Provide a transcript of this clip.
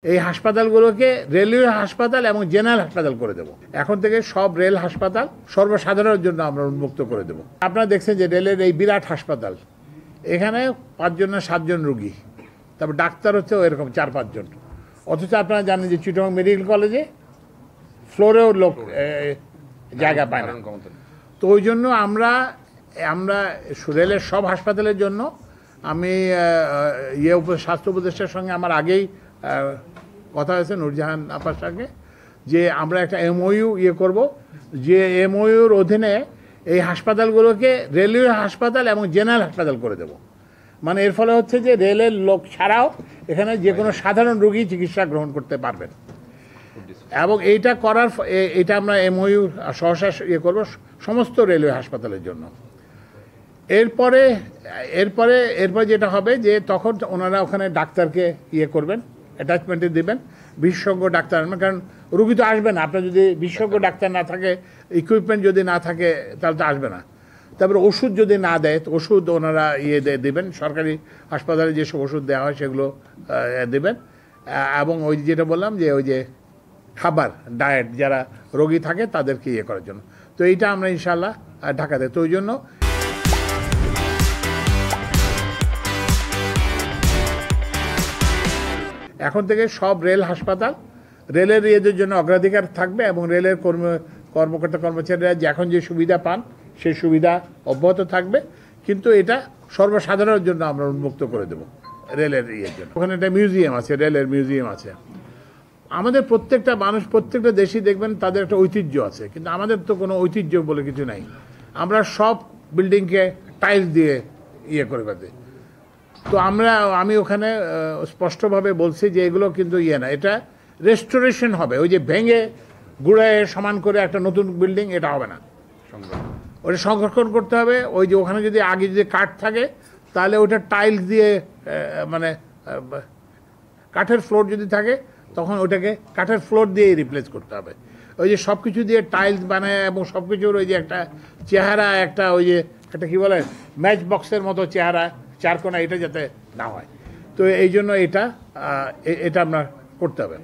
এই হাসপাতালগুলোকে রেলওয়ে হাসপাতাল এবং জেনারেল হাসপাতাল করে দেব। এখন থেকে সব রেল হাসপাতাল সর্বসাধারণের জন্য আমরা উন্মুক্ত করে দেব। আপনারা দেখছেন যে রেলের এই বিরাট হাসপাতাল, এখানে 5 জন না 7 জন রুগী, তারপর ডাক্তার হচ্ছে এরকম 4-5 জন। অথচ আপনারা জানেন যে চিটাগং মেডিকেল কলেজে ফ্লোরেও লোক জায়গা পায় না। তো ওই জন্য আমরা রেলের সব হাসপাতালের জন্য আমি স্বাস্থ্য উপদেষ্টার সঙ্গে আমার আগেই কথা হয়েছে নূরজাহান আপার সঙ্গে, যে আমরা একটা এমওইউ করব, যে এমওইউর অধীনে এই হাসপাতালগুলোকে রেলওয়ে হাসপাতাল এবং জেনারেল হাসপাতাল করে দেব। মানে এর ফলে হচ্ছে যে রেলের লোক ছাড়াও এখানে যে কোনো সাধারণ রোগী চিকিৎসা গ্রহণ করতে পারবেন। এবং এইটা করার এটা আমরা এমওইউ সহসা করব সমস্ত রেলওয়ে হাসপাতালের জন্য। এরপরে যেটা হবে যে তখন ওনারা ওখানে ডাক্তারকে করবেন, অ্যাটাচমেন্টে দেবেন, বিশেষজ্ঞ ডাক্তার আনবেন। কারণ রুগী তো আসবে না, আপনার যদি বিশেষজ্ঞ ডাক্তার না থাকে, ইকুইপমেন্ট যদি না থাকে, তাহলে তো আসবে না। তারপরে ওষুধ যদি না দেয়, তো ওষুধ ওনারা দেবেন, সরকারি হাসপাতালে যেসব ওষুধ দেওয়া হয় সেগুলো দেবেন। এবং ওই যেটা বললাম যে ওই যে খাবার ডায়েট যারা রোগী থাকে তাদেরকে করার জন্য। তো এইটা আমরা ইনশাল্লাহ ঢাকাতে, তো ওই জন্য এখন থেকে সব রেল হাসপাতাল রেলের ইয়েদের জন্য অগ্রাধিকার থাকবে এবং রেলের কর্মকর্তা কর্মচারীরা এখন যে সুবিধা পান সেই সুবিধা অব্যাহত থাকবে, কিন্তু এটা সর্বসাধারণের জন্য আমরা উন্মুক্ত করে দেব রেলের ইয়ের জন্য। ওখানে একটা মিউজিয়াম আছে, রেলের মিউজিয়াম আছে। আমাদের প্রত্যেকটা মানুষ, প্রত্যেকটা দেশই দেখবেন তাদের একটা ঐতিহ্য আছে, কিন্তু আমাদের তো কোনো ঐতিহ্য বলে কিছু নাই। আমরা সব বিল্ডিংকে টাইলস দিয়ে করে দিই। তো আমি ওখানে স্পষ্টভাবে বলছি যে এগুলো কিন্তু না, এটা রেস্টোরেশন হবে। ওই যে ভেঙে গুঁড়ায় সমান করে একটা নতুন বিল্ডিং, এটা হবে না। ওটা সংরক্ষণ করতে হবে। ওই যে ওখানে যদি আগে যদি কাঠ থাকে, তাহলে ওটা টাইলস দিয়ে, মানে কাঠের ফ্লোর যদি থাকে, তখন ওটাকে কাঠের ফ্লোর দিয়ে রিপ্লেস করতে হবে। ওই যে সব কিছু দিয়ে টাইলস বানায় এবং সব কিছুর ওই যে একটা চেহারা, একটা ওই যে একটা কী বলে ম্যাচ বক্সের মতো চেহারা, চারকোনা, এটা যাতে না হয়। তো এই জন্য এটা আমরা করতে হবে।